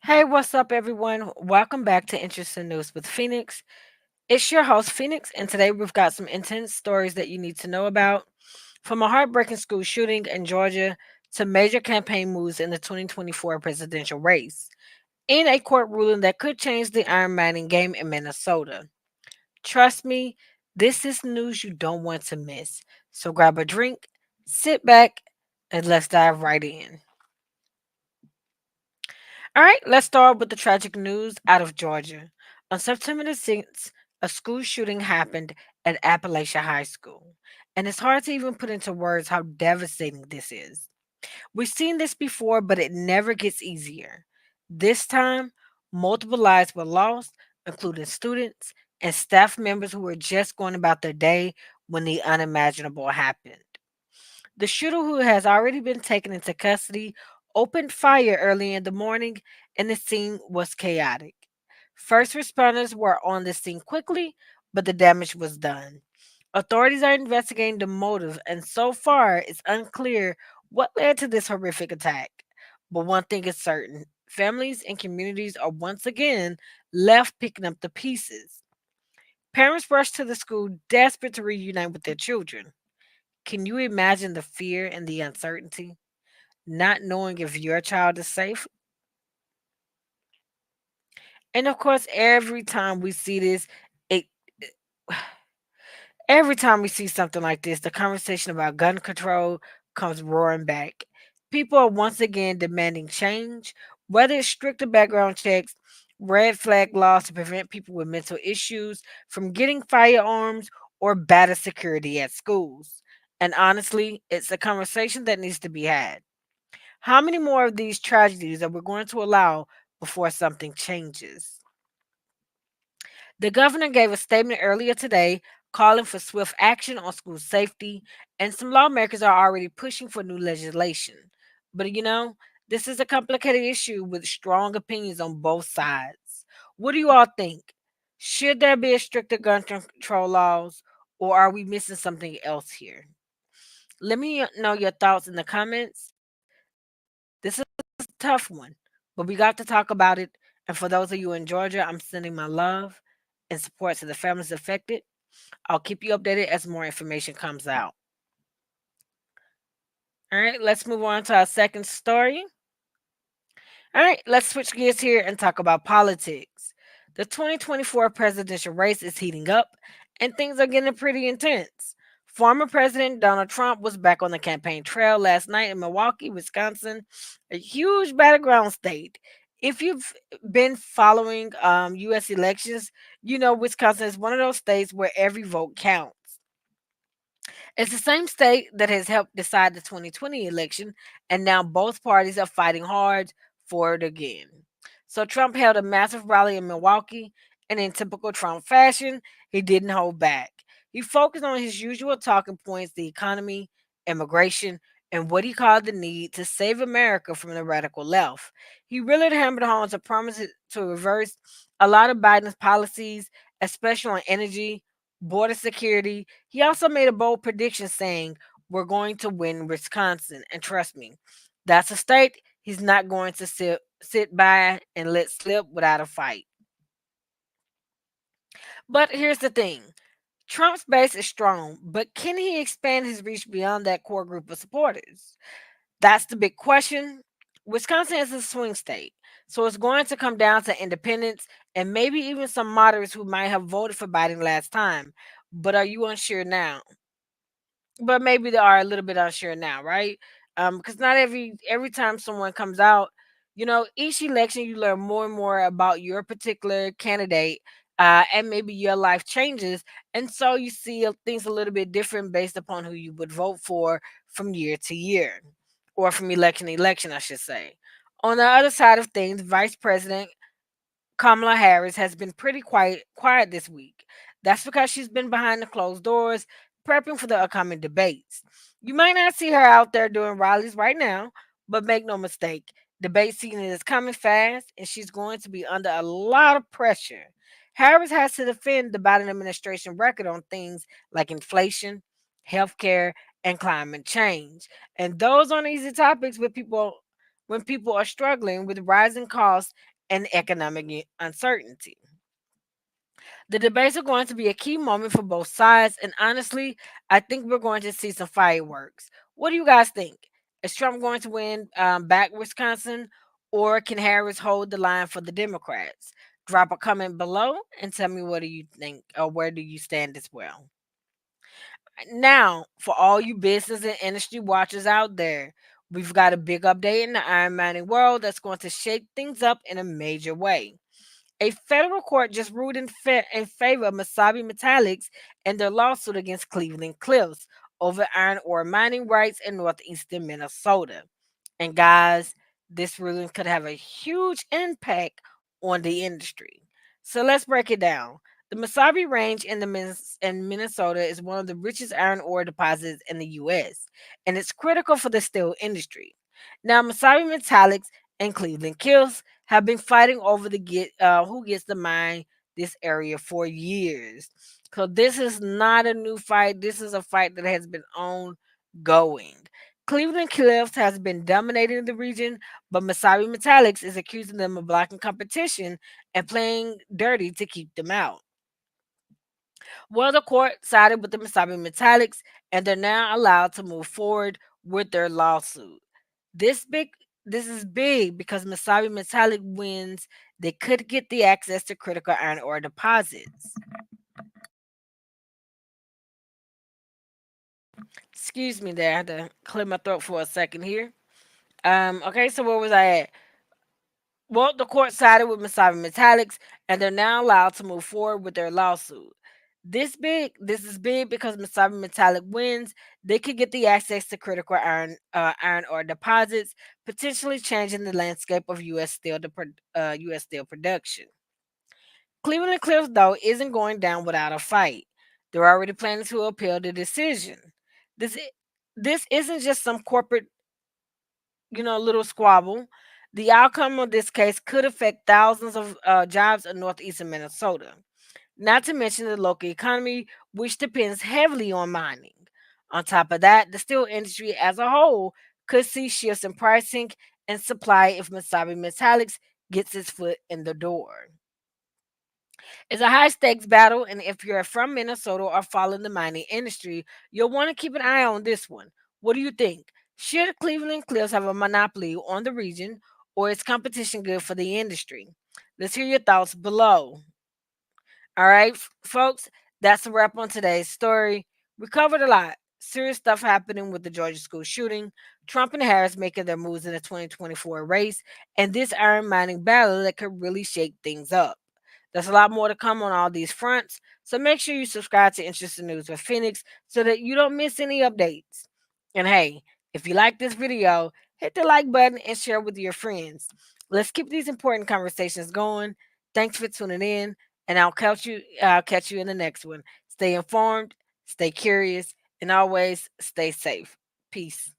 Hey, what's up, everyone? Welcome back to Interesting News with Phoenix. It's your host, Phoenix, and today we've got some intense stories that you need to know about. From a heartbreaking school shooting in Georgia to major campaign moves in the 2024 presidential race, and a court ruling that could change the Iron Mining game in Minnesota. Trust me, this is news you don't want to miss. So grab a drink, sit back, and let's dive right in. All right, let's start with the tragic news out of Georgia. On September the 6th, a school shooting happened at Appalachia High School. And it's hard to even put into words how devastating this is. We've seen this before, but it never gets easier. This time, multiple lives were lost, including students and staff members who were just going about their day when the unimaginable happened. The shooter, who has already been taken into custody, opened fire early in the morning, and the scene was chaotic. First responders were on the scene quickly, but the damage was done. Authorities are investigating the motive, and so far it's unclear what led to this horrific attack. But one thing is certain: families and communities are once again left picking up the pieces. Parents rush to the school desperate to reunite with their children. Can you imagine the fear and the uncertainty? Not knowing if your child is safe? And of course, it every time we see something like this, the conversation about gun control comes roaring back. People are once again demanding change, whether it's stricter background checks, red flag laws to prevent people with mental issues from getting firearms, or better security at schools. And honestly, it's a conversation that needs to be had. How many more of these tragedies are we going to allow before something changes? The governor gave a statement earlier today calling for swift action on school safety, and some lawmakers are already pushing for new legislation. But this is a complicated issue with strong opinions on both sides. What do you all think? Should there be a stricter gun control laws, or are we missing something else here? Let me know your thoughts in the comments. This is a tough one, but we got to talk about it. And for those of you in Georgia, I'm sending my love and support to the families affected. I'll keep you updated as more information comes out. All right, let's move on to our second story. All right, let's switch gears here and talk about politics. The 2024 presidential race is heating up, and things are getting pretty intense. Former President Donald Trump was back on the campaign trail last night in Milwaukee, Wisconsin, a huge battleground state. If you've been following U.S. elections, you know Wisconsin is one of those states where every vote counts. It's the same state that has helped decide the 2020 election, and now both parties are fighting hard for it again. So Trump held a massive rally in Milwaukee, and in typical Trump fashion, he didn't hold back. He focused on his usual talking points: the economy, immigration, and what he called the need to save America from the radical left. He really hammered home to promises to reverse a lot of Biden's policies, especially on energy, border security. He also made a bold prediction saying, "We're going to win Wisconsin." And trust me, that's a state he's not going to sit by and let slip without a fight. But here's the thing: Trump's base is strong, but can he expand his reach beyond that core group of supporters? That's the big question. Wisconsin is a swing state, so it's going to come down to independents and maybe even some moderates who might have voted for Biden last time. But are you unsure now? But maybe they are a little bit unsure now, right? Because not every time someone comes out, each election you learn more and more about your particular candidate, and maybe your life changes, and so you see things a little bit different based upon who you would vote for from year to year, or from election to election, I should say. On the other side of things, Vice President Kamala Harris has been pretty quiet this week. That's because she's been behind the closed doors prepping for the upcoming debates. You might not see her out there doing rallies right now, but make no mistake, debate season is coming fast and she's going to be under a lot of pressure. Harris has to defend the Biden administration record on things like inflation, healthcare, and climate change. And those aren't easy topics with people when people are struggling with rising costs and economic uncertainty. The debates are going to be a key moment for both sides, and honestly, I think we're going to see some fireworks. What do you guys think? Is Trump going to win back Wisconsin, or can Harris hold the line for the Democrats? Drop a comment below and tell me what do you think, or where do you stand as well. Now, for all you business and industry watchers out there, we've got a big update in the iron mining world that's going to shake things up in a major way. A federal court just ruled in favor of Masabi Metallics and their lawsuit against Cleveland Cliffs over iron ore mining rights in northeastern Minnesota. And guys, this ruling could have a huge impact on the industry. So let's break it down. The Masabi Range in Minnesota is one of the richest iron ore deposits in the U.S., and it's critical for the steel industry. Now, Masabi Metallics and Cleveland Kills have been fighting over who gets to mine this area for years. So this is not a new fight. This is a fight that has been ongoing. Cleveland Cliffs has been dominating the region, but Masabi Metallics is accusing them of blocking competition and playing dirty to keep them out. Well, the court sided with the Masabi Metallics, and they're now allowed to move forward with their lawsuit. This big this is big because Masabi Metallic wins. They could get the access to critical iron ore deposits. Excuse me there, I had to clear my throat for a second here. Okay, so where was I at? Well, the court sided with Masabi Metallics, and they're now allowed to move forward with their lawsuit. This is big because Masabi Metallic wins. They could get the access to critical iron ore deposits, potentially changing the landscape of U.S. steel production. Cleveland Cliffs, though, isn't going down without a fight. They're already planning to appeal the decision. This i- this isn't just some corporate, little squabble. The outcome of this case could affect thousands of jobs in northeastern Minnesota, not to mention the local economy, which depends heavily on mining. On top of that, the steel industry as a whole could see shifts in pricing and supply if Masabi Metallics gets its foot in the door. It's a high stakes battle, and if you're from Minnesota or following the mining industry, you'll want to keep an eye on this one. What do you think? Should Cleveland Cliffs have a monopoly on the region, or is competition good for the industry? Let's hear your thoughts below. All right, folks, that's a wrap on today's story. We covered a lot. Serious stuff happening with the Georgia school shooting, Trump and Harris making their moves in the 2024 race, and this iron mining battle that could really shake things up. There's a lot more to come on all these fronts, so make sure you subscribe to Interesting News with Phoenix so that you don't miss any updates. And hey, if you like this video, hit the like button and share with your friends. Let's keep these important conversations going. Thanks for tuning in, and I'll catch you in the next one. Stay informed, stay curious, and always stay safe. Peace.